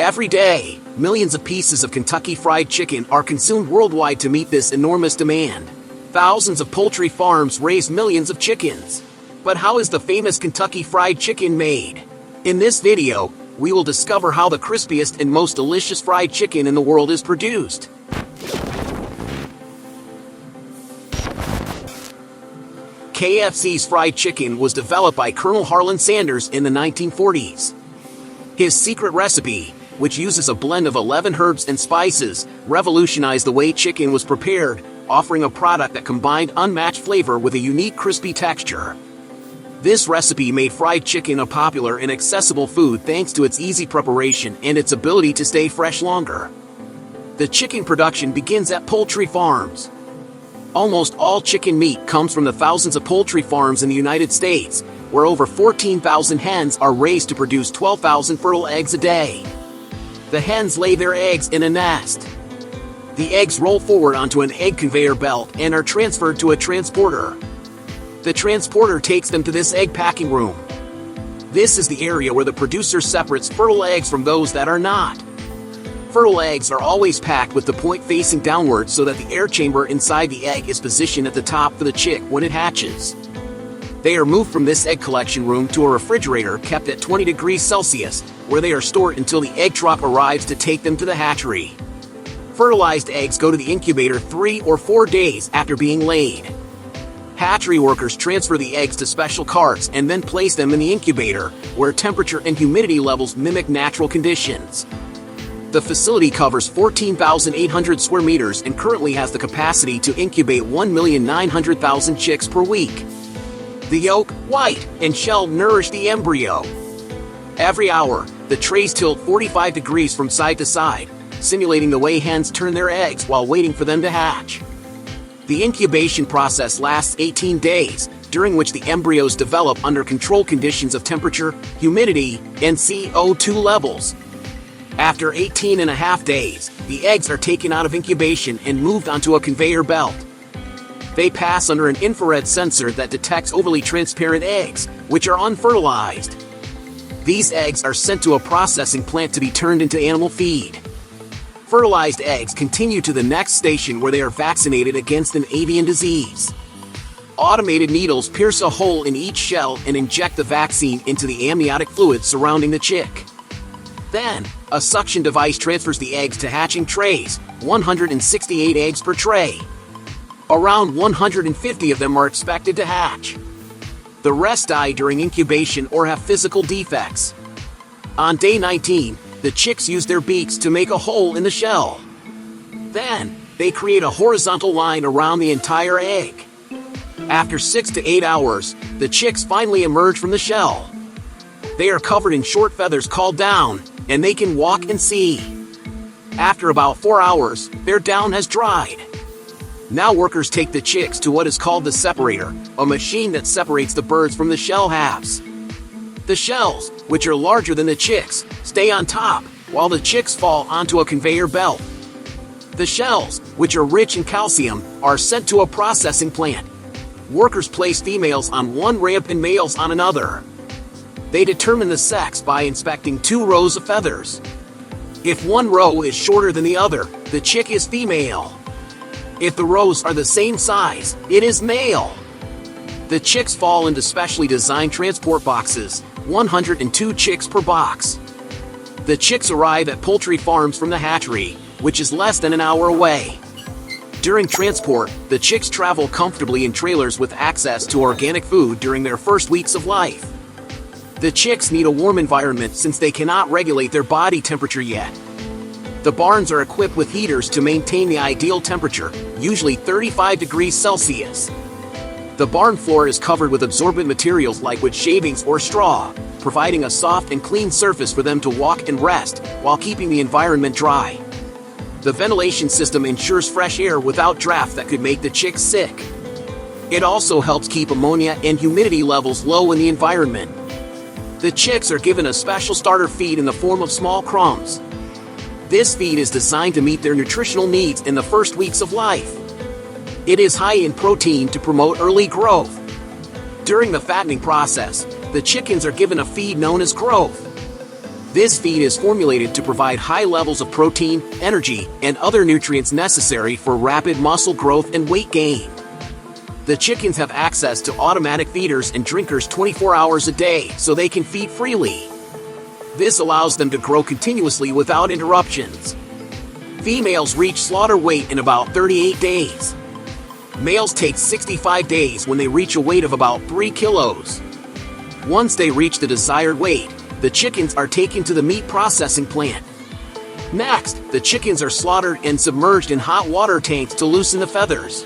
Every day, millions of pieces of Kentucky Fried Chicken are consumed worldwide to meet this enormous demand. Thousands of poultry farms raise millions of chickens. But how is the famous Kentucky Fried Chicken made? In this video, we will discover how the crispiest and most delicious fried chicken in the world is produced. KFC's fried chicken was developed by Colonel Harlan Sanders in the 1940s. His secret recipe, which uses a blend of 11 herbs and spices, revolutionized the way chicken was prepared, offering a product that combined unmatched flavor with a unique crispy texture. This recipe made fried chicken a popular and accessible food thanks to its easy preparation and its ability to stay fresh longer. The chicken production begins at poultry farms. Almost all chicken meat comes from the thousands of poultry farms in the United States, where over 14,000 hens are raised to produce 12,000 fertile eggs a day. The hens lay their eggs in a nest. The eggs roll forward onto an egg conveyor belt and are transferred to a transporter. The transporter takes them to this egg packing room. This is the area where the producer separates fertile eggs from those that are not. Fertile eggs are always packed with the point facing downward so that the air chamber inside the egg is positioned at the top for the chick when it hatches. They are moved from this egg collection room to a refrigerator kept at 20 degrees Celsius, where they are stored until the egg truck arrives to take them to the hatchery. Fertilized eggs go to the incubator 3 or 4 days after being laid. Hatchery workers transfer the eggs to special carts and then place them in the incubator, where temperature and humidity levels mimic natural conditions. The facility covers 14,800 square meters and currently has the capacity to incubate 1,900,000 chicks per week. The yolk, white, and shell nourish the embryo. Every hour, the trays tilt 45 degrees from side to side, simulating the way hens turn their eggs while waiting for them to hatch. The incubation process lasts 18 days, during which the embryos develop under controlled conditions of temperature, humidity, and CO2 levels. After 18.5 days, the eggs are taken out of incubation and moved onto a conveyor belt. They pass under an infrared sensor that detects overly transparent eggs, which are unfertilized. These eggs are sent to a processing plant to be turned into animal feed. Fertilized eggs continue to the next station where they are vaccinated against an avian disease. Automated needles pierce a hole in each shell and inject the vaccine into the amniotic fluid surrounding the chick. Then, a suction device transfers the eggs to hatching trays, 168 eggs per tray. Around 150 of them are expected to hatch. The rest die during incubation or have physical defects. On day 19, the chicks use their beaks to make a hole in the shell. Then, they create a horizontal line around the entire egg. After 6 to 8 hours, the chicks finally emerge from the shell. They are covered in short feathers called down, and they can walk and see. After about 4 hours, their down has dried. Now workers take the chicks to what is called the separator, a machine that separates the birds from the shell halves. The shells, which are larger than the chicks, stay on top, while the chicks fall onto a conveyor belt. The shells, which are rich in calcium, are sent to a processing plant. Workers place females on one ramp and males on another. They determine the sex by inspecting 2 rows of feathers. If one row is shorter than the other, the chick is female. If the rows are the same size, it is male. The chicks fall into specially designed transport boxes, 102 chicks per box. The chicks arrive at poultry farms from the hatchery, which is less than an hour away. During transport, the chicks travel comfortably in trailers with access to organic food during their first weeks of life. The chicks need a warm environment since they cannot regulate their body temperature yet. The barns are equipped with heaters to maintain the ideal temperature, usually 35 degrees Celsius. The barn floor is covered with absorbent materials like wood shavings or straw, providing a soft and clean surface for them to walk and rest, while keeping the environment dry. The ventilation system ensures fresh air without draft that could make the chicks sick. It also helps keep ammonia and humidity levels low in the environment. The chicks are given a special starter feed in the form of small crumbs. This feed is designed to meet their nutritional needs in the first weeks of life. It is high in protein to promote early growth. During the fattening process, the chickens are given a feed known as growth. This feed is formulated to provide high levels of protein, energy, and other nutrients necessary for rapid muscle growth and weight gain. The chickens have access to automatic feeders and drinkers 24 hours a day, so they can feed freely. This allows them to grow continuously without interruptions. Females reach slaughter weight in about 38 days. Males take 65 days when they reach a weight of about 3 kilos. Once they reach the desired weight, the chickens are taken to the meat processing plant. Next, the chickens are slaughtered and submerged in hot water tanks to loosen the feathers.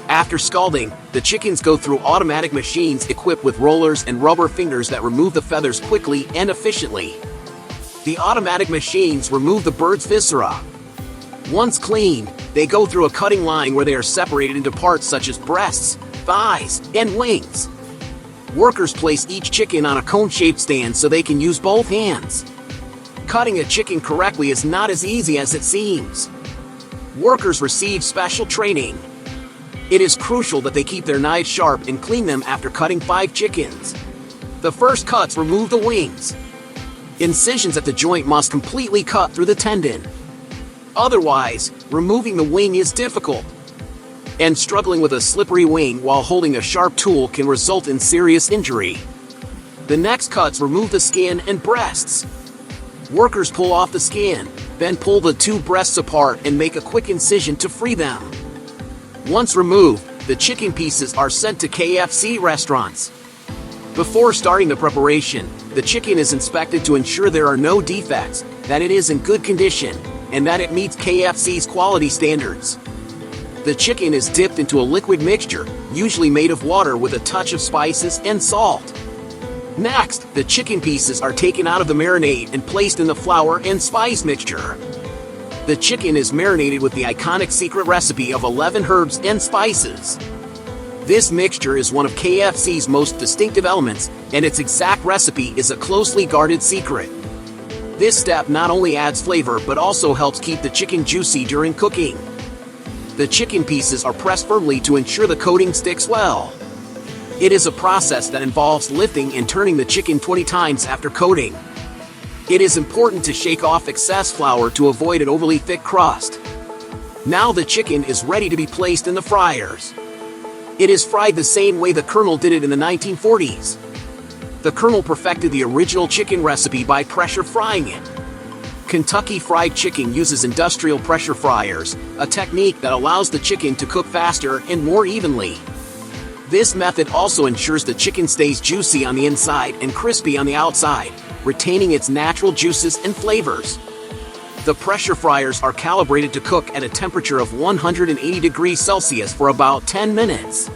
After scalding, the chickens go through automatic machines equipped with rollers and rubber fingers that remove the feathers quickly and efficiently. The automatic machines remove the bird's viscera. Once cleaned, they go through a cutting line where they are separated into parts such as breasts, thighs, and wings. Workers place each chicken on a cone-shaped stand so they can use both hands. Cutting a chicken correctly is not as easy as it seems. Workers receive special training. It is crucial that they keep their knives sharp and clean them after cutting 5 chickens. The first cuts remove the wings. Incisions at the joint must completely cut through the tendon. Otherwise, removing the wing is difficult. And struggling with a slippery wing while holding a sharp tool can result in serious injury. The next cuts remove the skin and breasts. Workers pull off the skin, then pull the 2 breasts apart and make a quick incision to free them. Once removed, the chicken pieces are sent to KFC restaurants. Before starting the preparation, the chicken is inspected to ensure there are no defects, that it is in good condition, and that it meets KFC's quality standards. The chicken is dipped into a liquid mixture, usually made of water with a touch of spices and salt. Next, the chicken pieces are taken out of the marinade and placed in the flour and spice mixture. The chicken is marinated with the iconic secret recipe of 11 herbs and spices. This mixture is one of KFC's most distinctive elements, and its exact recipe is a closely guarded secret. This step not only adds flavor but also helps keep the chicken juicy during cooking. The chicken pieces are pressed firmly to ensure the coating sticks well. It is a process that involves lifting and turning the chicken 20 times after coating. It is important to shake off excess flour to avoid an overly thick crust. Now the chicken is ready to be placed in the fryers. It is fried the same way the Colonel did it in the 1940s. The Colonel perfected the original chicken recipe by pressure frying it. Kentucky Fried Chicken uses industrial pressure fryers, a technique that allows the chicken to cook faster and more evenly. This method also ensures the chicken stays juicy on the inside and crispy on the outside, retaining its natural juices and flavors. The pressure fryers are calibrated to cook at a temperature of 180 degrees Celsius for about 10 minutes.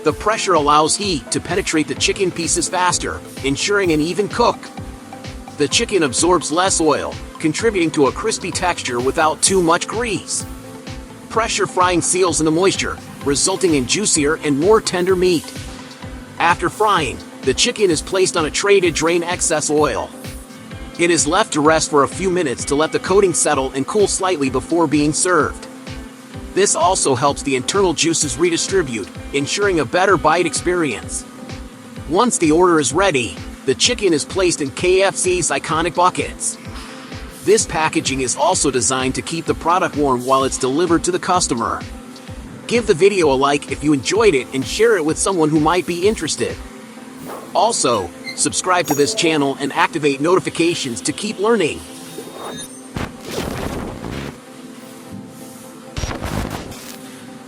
The pressure allows heat to penetrate the chicken pieces faster, ensuring an even cook. The chicken absorbs less oil, contributing to a crispy texture without too much grease. Pressure frying seals in the moisture, resulting in juicier and more tender meat. After frying, the chicken is placed on a tray to drain excess oil. It is left to rest for a few minutes to let the coating settle and cool slightly before being served. This also helps the internal juices redistribute, ensuring a better bite experience. Once the order is ready, the chicken is placed in KFC's iconic buckets. This packaging is also designed to keep the product warm while it's delivered to the customer. Give the video a like if you enjoyed it and share it with someone who might be interested. Also, subscribe to this channel and activate notifications to keep learning.